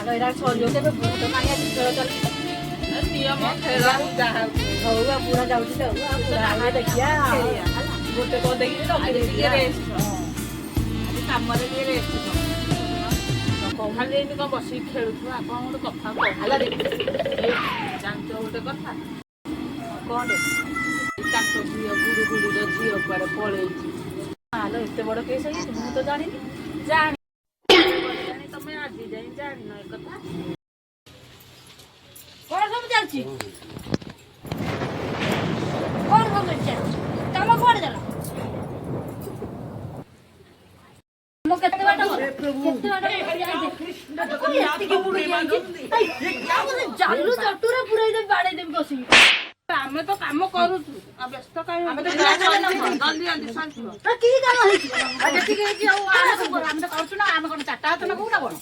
ଆଲୋ ଏରା ସରିବ କେବେ ତ କାଇଁ ଆଜି ଖେଳ ଚାଲିଛି ନିୟମ ଖେଳ ଯାହା ହଉ ଆଉ ପୁରା ଯାଉଛି ତ ଆଉ ପୁରା ଆগে ଦେଖିଆ ଗୋଟେ କରିଦେଇକି ଟିକେ ରେଷ୍ଟ ଆଜି କାମରେ ଟିକେ ରେଷ୍ଟ ଖାଲି ଏମିତି କଣ ବସିକି ଖେଳୁଥିବ ଆପଣ ଗୋଟେ କଥା କହୁଥିଲା ଜାଣିଛ ଗୋଟେ କଥା କଣ ତାଙ୍କ ଝିଅ ଗୁରୁଗୁରୁର ଝିଅ କୁଆଡେ ପଳେଇଛି ଆଲୋ ଏତେ ବଡ କେସ୍ ହେଇଯାଇଛି ମୁଁ ତ ଜାଣିନି ଜାଣି ତମେ ଆଜି ଯାଇ ଜାଣିନ ଏ କଥା କଣ ସବୁ ଚାଲିଛି କଣ ସବୁ ଚାଲିଛି ତମ କୁଆଡେ ଚାଲ ମୁଁ କେତେ ବାଟ ଚାଲୁ ଚଟୁରେ ପୁରେଇ ଦେବି ବାଡେଇ ଦେବି ବସିକି ଆମେ ତ କାମ କରୁଛୁ ଆଉ ବ୍ୟସ୍ତ କାହିଁ ଆମେ ତ ଜଲ୍ଦି ଜଲ୍ଦି ସରିଯିବ କି କାମ ହେଇଛି ଯେତିକି ହେଇଛି ଆଉ ଆମେ ତ କରୁଛୁ ନା ଆମେ କଣ ଚାରିଟା ହାତ ନା କଣ